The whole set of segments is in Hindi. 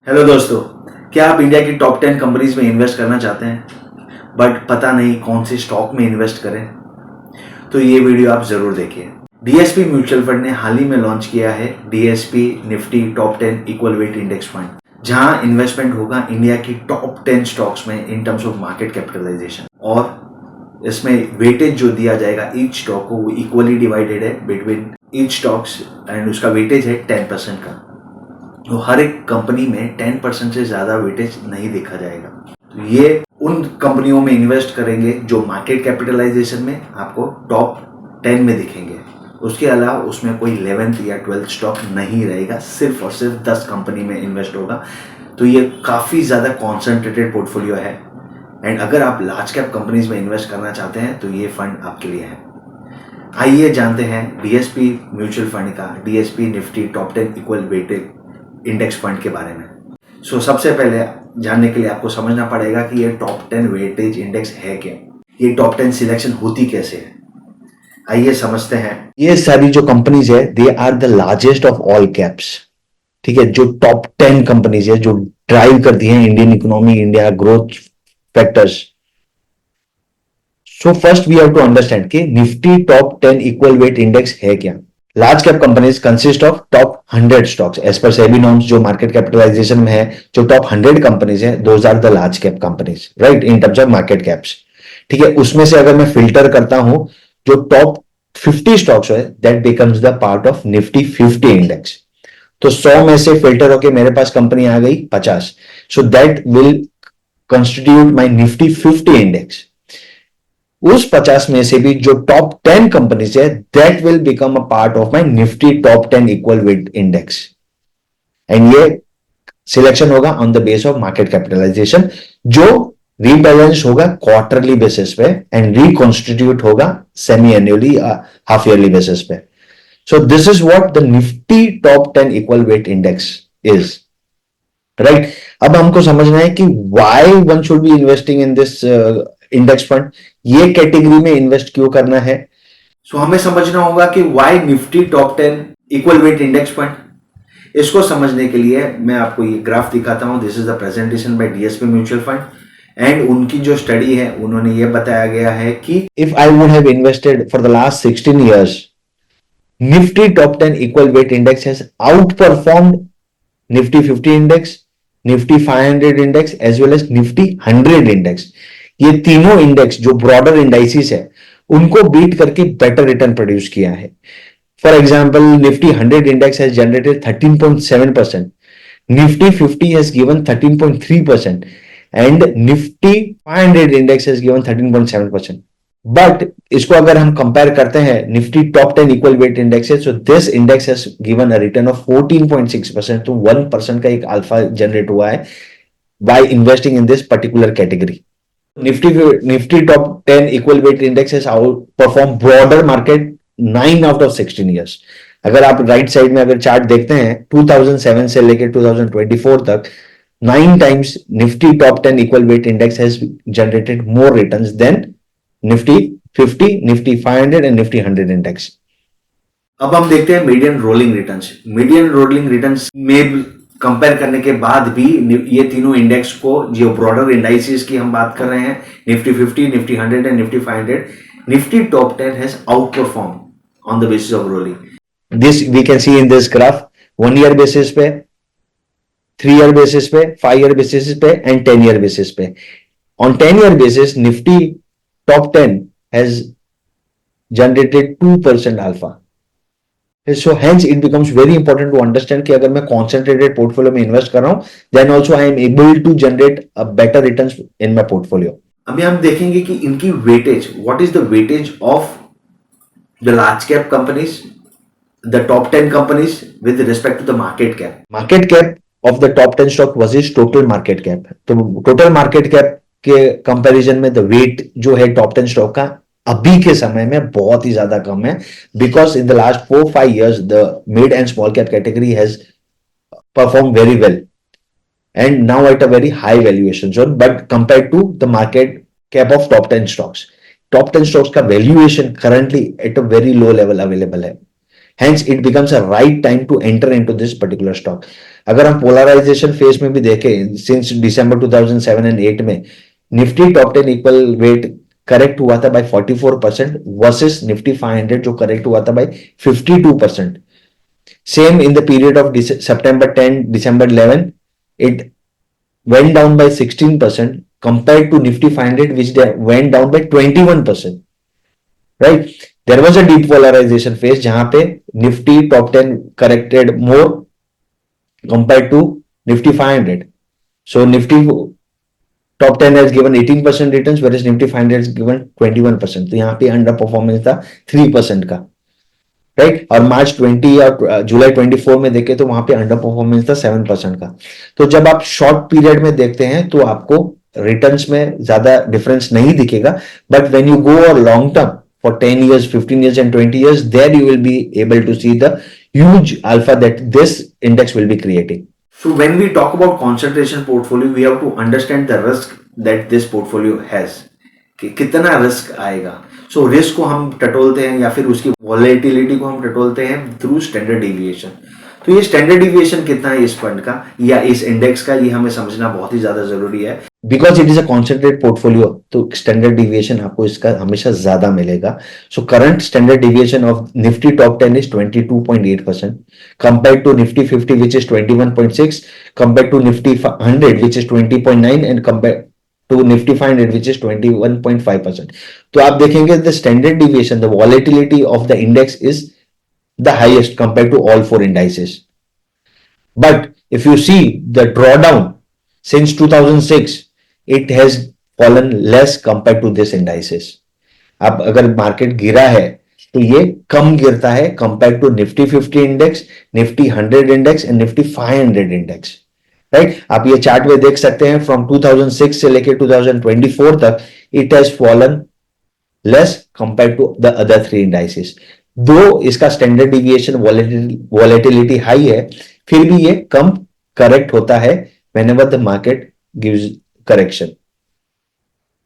हेलो दोस्तों, क्या आप इंडिया की टॉप 10 कंपनीज में इन्वेस्ट करना चाहते हैं बट पता नहीं कौन सी स्टॉक में इन्वेस्ट करें? तो ये वीडियो आप जरूर देखिए। डीएसपी म्यूचुअल फंड ने हाल ही में लॉन्च किया है DSP Nifty top 10 equal weight index fund, जहां इन्वेस्टमेंट होगा इंडिया की टॉप 10 स्टॉक्स में in terms of market capitalisation. और इसमें वेटेज जो दिया जाएगा ईच स्टॉक को वो इक्वली डिवाइडेड है बिटवीन ईच स्टॉक्स एंड उसका वेटेज है 10% का। तो हर एक कंपनी में 10% से ज्यादा वेटेज नहीं देखा जाएगा। तो ये उन कंपनियों में इन्वेस्ट करेंगे जो मार्केट कैपिटलाइजेशन में आपको टॉप 10 में दिखेंगे। उसके अलावा उसमें कोई 11th या 12th स्टॉक नहीं रहेगा, सिर्फ और सिर्फ 10 कंपनी में इन्वेस्ट होगा। तो ये काफी ज्यादा कॉन्सेंट्रेटेड पोर्टफोलियो है एंड अगर आप लार्ज कैप कंपनीज में इन्वेस्ट करना चाहते हैं तो ये फंड आपके लिए है। आइए जानते हैं डीएसपी म्यूचुअल फंड का DSP Nifty top 10 equal weighted index fund के बारे में। सबसे पहले जानने के लिए आपको समझना पड़ेगा कि ये टॉप 10 वेटेज इंडेक्स है क्या, ये टॉप 10 सिलेक्शन होती कैसे है। आइए समझते हैं। ये सारी जो कंपनीज है they are the largest of all caps. ठीक है, जो टॉप 10 कंपनीज है जो ड्राइव करती हैं Indian economy, India growth factors. So first we have to understand कि Nifty top 10 equal weight index है क्या। Large cap companies consist of top 100 stocks as per SEBI norms. जो मार्केट कैपिटलाइजेशन में है, जो टॉप 100 कंपनीज है, those are the large cap companies, right, in terms of market caps. ठीक है, उसमें से अगर मैं फिल्टर करता हूं जो टॉप 50 स्टॉक्स है, that becomes the part of Nifty 50 index. तो 100 में से फिल्टर होके मेरे पास कंपनी आ गई 50। So that will constitute my Nifty 50 index. उस 50 में से भी जो टॉप 10 कंपनीज है, that will become a part of my Nifty top 10 equal weight index. And ये सिलेक्शन होगा on the base of market capitalisation, जो रीबैलेंस होगा क्वार्टरली बेसिस पे एंड रिकॉन्स्टिट्यूट होगा semi annually, half yearly basis पे। So this is what the Nifty top 10 equal weight index is, right. अब हमको समझना है कि why one should be investing in this index fund, ये कैटेगरी में इन्वेस्ट क्यों करना है। हमें समझना होगा कि why Nifty top 10 equal weight index fund. इसको समझने के लिए मैं आपको ये ग्राफ दिखाता हूं। This is the presentation by DSP mutual fund and उनकी जो स्टडी है उन्होंने ये बताया गया है कि if I would have invested for the last 16 years, Nifty top 10 equal weight index has outperformed Nifty 50 index, Nifty 500 index as well as Nifty 100 index. ये तीनों इंडेक्स जो ब्रॉडर इंडाइसिस है उनको बीट करके बेटर रिटर्न प्रोड्यूस किया है। For example, Nifty 100 index has generated 13.7%, Nifty 50 has given 13.3% and Nifty 500 index has given 13.7%। But इसको अगर हम कंपेयर करते हैं Nifty top 10 equal weight index है, so this index has given a return of 14.6%। तो 1% का एक अल्फा जनरेट हुआ है by investing in this particular category. Nifty top 10 equal weight index has outperformed broader market 9 out of 16 years। अगर आप राइट साइड में अगर चार्ट देखते हैं 2007 से लेकर 2024 तक 9 times Nifty top 10 equal weight index has generated more returns than Nifty 50, Nifty 500 and Nifty 100 index. अब हम देखते हैं median rolling returns. Median rolling returns में कंपेयर करने के बाद भी ये तीनों इंडेक्स को, जो ब्रॉडर इंडाइसिस की हम बात कर रहे हैं, Nifty 50, Nifty 100 and Nifty 500, Nifty top 10 has outperform on the basis of rolling. This we can see in this graph 1 year basis पे, 3 year बेसिस पे, 5 year बेसिस पे एंड 10 year बेसिस पे। On 10 year basis Nifty top 10 has generated 2% alpha. So hence it becomes very important to understand कि अगर मैं concentrated portfolio में invest कर रहा हूं, then also I am able to generate a better returns in my portfolio। अभी हम देखेंगे कि इनकी weightage, what is the weightage of the large cap companies, the top 10 companies with respect to the market cap। Market cap of the top 10 stock versus total market cap। तो total market cap के कंपैरिजन में the weight जो है top 10 stock का अभी के समय में बहुत ही ज्यादा कम है, because in the last 4-5 years the mid and small cap category has perform very well and now at a very high valuation zone, but compare to the market cap of top 10 stocks, top 10 stocks का valuation currently at a very low level available है। Hence, it becomes a right time to enter into this particular stock. अगर हम पोलराइजेशन फेज में भी देखें, सिंस दिसंबर 2007 एंड 8 में Nifty top 10 equal wait correct हुआ था बाय 44% वर्सेस निफ्टी 500 जो करेक्ट हुआ था by 52%. Same in the period of September 10 December 11 it went down by 16% compared to Nifty 500 which went down by 21%. Right, there was a deep polarization phase जहां पे Nifty top 10 corrected more compared to Nifty 500. So Nifty top 10 has given 18% returns whereas Nifty 500 has given 21%. तो यहाँ पे अंडर परफॉर्मेंस था 3% का, राइट. और मार्च 20 और जुलाई 24 में देखे तो वहां पे अंडर परफॉर्मेंस था 7% का. तो जब आप शॉर्ट पीरियड में देखते हैं तो आपको रिटर्न्स में ज्यादा डिफरेंस नहीं दिखेगा, बट व्हेन यू गो और long term for 10 years, 15 years and 20 years, there you will be able to see the huge alpha that this index will be creating. So when we talk about concentration portfolio, we have to understand the risk that this portfolio has. कि कितना रिस्क आएगा. सो रिस्क को हम टटोलते हैं या फिर उसकी वॉलेटिलिटी को हम टटोलते हैं थ्रू स्टैंडर्ड डिविएशन. तो ये स्टैंडर्ड डिविएशन कितना है इस फंड का या इस इंडेक्स का, ये हमें समझना बहुत ही ज्यादा जरूरी है. Because it is a concentrate portfolio तो स्टैंडर्ड डिविएशन आपको इसका हमेशा ज्यादा मिलेगा. So current standard deviation of Nifty top 10 is 22.8% compared to Nifty 50 which is 21.6, compared to Nifty 100 which is 20.9 and compared to Nifty 500 which is 21.5%. तो आप देखेंगे the standard deviation, the volatility of the index is the highest compared to all four indices. But if you see the drawdown since 2006, it has fallen less compared to this indices. अब अगर मार्केट गिरा है तो ये कम गिरता है compare to Nifty 50 index, Nifty 100 index and Nifty 500 index, right. आप ये चार्ट में देख सकते हैं फ्रॉम 2006 से लेकर 2024 तक it has fallen less compared to the other three indices. दो इसका स्टैंडर्ड डिविएशन वॉलेटिलिटी हाई है, फिर भी ये कम करेक्ट होता है whenever the market gives correction,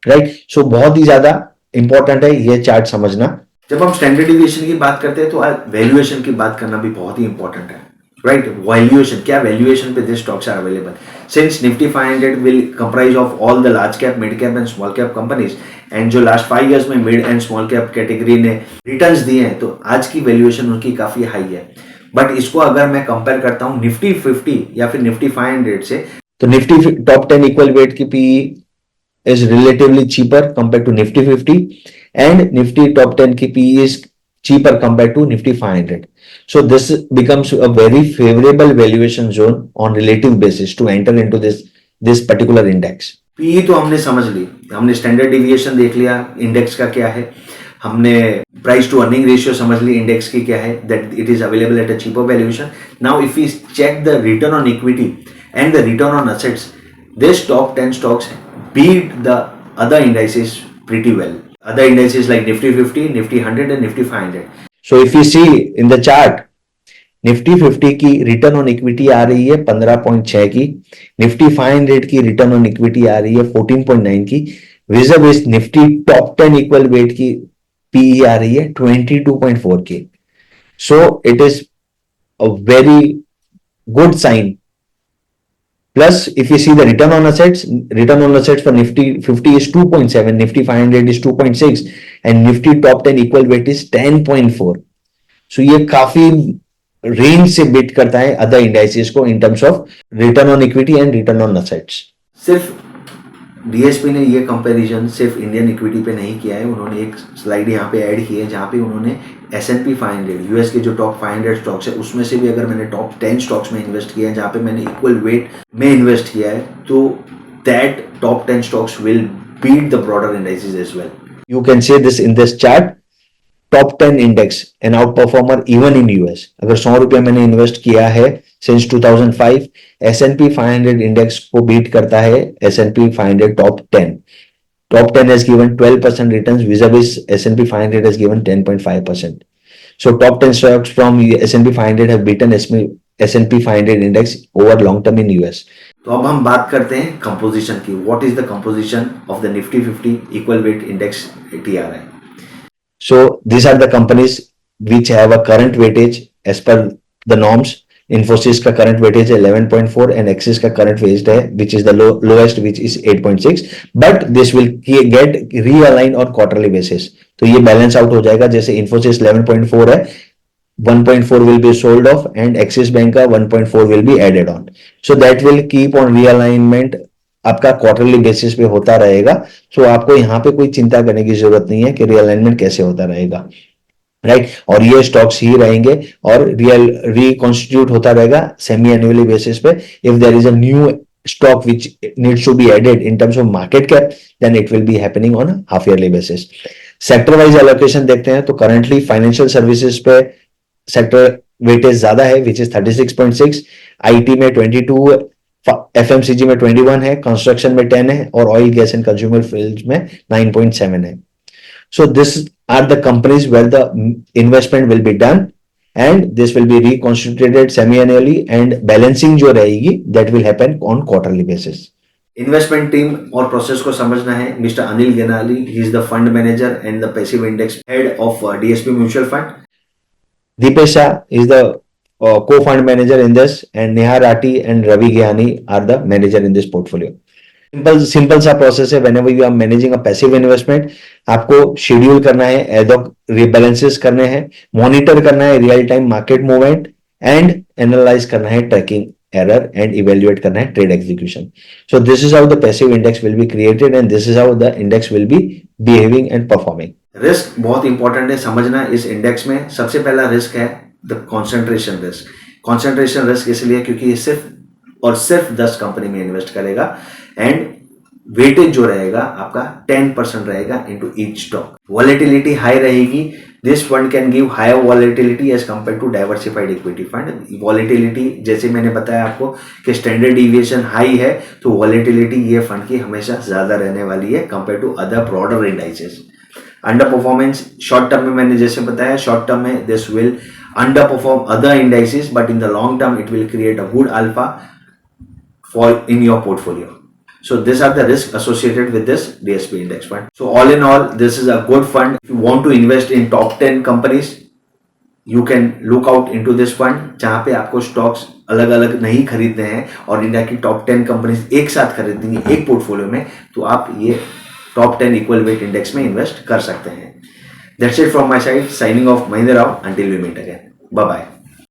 right. So बहुत ही ज्यादा इंपॉर्टेंट है ये चार्ट समझना. जब हम स्टैंडर्ड डिविएशन की बात करते हैं तो वैल्यूएशन की बात करना भी बहुत ही इंपॉर्टेंट है, राइट. वैल्यूएशन, क्या वैल्यूएशन पे this stocks are available. Since Nifty 500 will comprise of all the large cap, mid cap and small cap companies, and जो लास्ट 5 इयर्स में mid and small cap category ने रिटर्न्स दिए हैं तो आज की वैल्यूएशन उनकी काफी हाई है. बट इसको अगर मैं कंपेयर करता हूं निफ्टी 50 या फिर निफ्टी 500 से, तो निफ्टी टॉप 10 इक्वल वेट की PE is relatively cheaper compare to Nifty 50 and Nifty top 10 की PE is cheaper compared to Nifty 500. So this becomes a very favorable valuation zone on relative basis to enter into this particular index. PE तो हमने समझ ली, हमने स्टैंडर्ड डिविएशन देख लिया इंडेक्स का क्या है, हमने प्राइस टू अर्निंग रेशियो समझ ली इंडेक्स की क्या है, that it is available at a cheaper valuation. Now if we check the return on equity and the return on assets, this top 10 stocks beat the other indices pretty well. Other indices like Nifty 50, Nifty 100 and Nifty 500. So if you see in the chart, Nifty 50 की रिटर्न ऑन इक्विटी आ रही है 15.6 की, निफ्टी 500 की रिटर्न ऑन इक्विटी आ रही है 14.9 की, विज़ निफ्टी टॉप 10 इक्वल वेट की पीई आ रही है 22.4 की. So it is a very good sign. Plus, if you see the return on assets for Nifty 50 is 2.7, Nifty 500 is 2.6, and Nifty top 10 equal weight is 10.4. So ये काफी रेंज से बिट करता है अदर इंडाइसेस को इन terms of return on equity and return on assets. सिर्फ डीएसपी ने ये कंपैरिजन सिर्फ इंडियन इक्विटी पे नहीं किया है, उन्होंने एक स्लाइड यहाँ पे ऐड की है जहाँ पे उन्होंने S&P 500 यूएस के जो टॉप 500 स्टॉक्स है उसमें से भी अगर मैंने टॉप 10 स्टॉक्स में इन्वेस्ट किया है जहाँ पे मैंने इक्वल वेट में इन्वेस्ट किया है तो that top 10 stocks will beat the broader indices as well. You can say this in this chart, top 10 index an outperformer even in US. अगर 100 रुपया मैंने इन्वेस्ट किया है सिंस 2005, S&P 500 इंडेक्स को बीट करता है S&P 500 top 10. Top 10 has given 12% returns vis-a-vis S&P 500 has given 10.5%. So top 10 stocks from S&P 500 have beaten S&P 500 index over long term in US. तो अब हम बात करते हैं कंपोजिशन की. What is the composition of the Nifty 50 equal weight index TRI? So these are the companies which have a current weightage as per the norms Infosys का करंट वेटेज है 11.4 एंड एक्सिस का करंट वेटेज है which is the lowest which is 8.6, but this will get realign on quarterly basis. तो ये बैलेंस आउट हो जाएगा, जैसे इन्फोसिस 11.4 है, 1.4 will be sold off and Axis Bank का 1.4 will be added on. So that will keep on realignment आपका क्वार्टरली बेसिस पे होता रहेगा। सो आपको यहाँ पे कोई चिंता करने की जरूरत नहीं है कि रीअलाइनमेंट कैसे होता रहेगा, राइट। और ये स्टॉक्स ही रहेंगे और रिकॉन्स्टिट्यूट होता रहेगा सेमी एनुअली बेसिस पे। If there is a new stock which needs to be added in terms of market cap, then it will be happening on a half yearly basis. Sector wise allocation देखते हैं तो करंटली फाइनेंशियल सर्विसेज पे सेक्टर वेटेज ज्यादा है विच इज 36.6, आईटी में 22, एफएमसीजी में 21 है, कंस्ट्रक्शन में 10 है और oil gas and consumer field में 9.7 है। So this are the companies where the investment will be done and this will be reconstituted semi-annually and balancing जो रहेगी that will happen on quarterly basis. Investment team और प्रोसेस को समझना है। मिस्टर अनिल गेनाली, he is the fund manager and the passive index head of DSP mutual fund. Deepesh Shah is the co-fund manager in this and Neha Rathi and Ravi Gyani are the manager in this portfolio. Simple सा प्रोसेस है। Whenever you are managing a passive investment, आपको शेड्यूल करना है, एडॉक रिबैलेंसेस करने हैं, मॉनिटर करना है real time market movement and analyse करना है ट्रैकिंग एरर एंड इवेल्युएट करना है trade execution. So this is how the passive index will be created and this is how the index will be behaving and performing. Risk बहुत इंपॉर्टेंट है समझना इस इंडेक्स में। सबसे पहला रिस्क है the concentration risk. Concentration risk इसलिए क्योंकि ये सिर्फ और सिर्फ 10 कंपनी में इन्वेस्ट करेगा एंड वेटेज जो रहेगा आपका 10% रहेगा into each stock. Volatility high रहेगी। This fund can give higher volatility as compare to diversified equity fund. Volatility जैसे मैंने बताया आपको कि स्टैंडर्ड डिविएशन हाई है तो वॉलेटिलिटी ये फंड की हमेशा ज्यादा रहने वाली है compare to other broader indices. Underperformance short term में मैंने जैसे बताया, शॉर्ट टर्म में this will underperform other indices but in the long term it will create a good alpha for in your portfolio. So these are the risks associated with this DSP index fund. So all in all, this is a good fund. If you want to invest in top 10 companies, you can look out into this fund जहाँ पे आपको स्टॉक्स अलग अलग नहीं खरीदने हैं और इंडिया की टॉप 10 कंपनीज एक साथ खरीदनी है एक पोर्टफोलियो में, तो आप ये टॉप 10 इक्वल वेट इंडेक्स में इन्वेस्ट कर सकते हैं। That's it from my side. Signing off, Mahendra Rao. Until we meet again. Bye bye.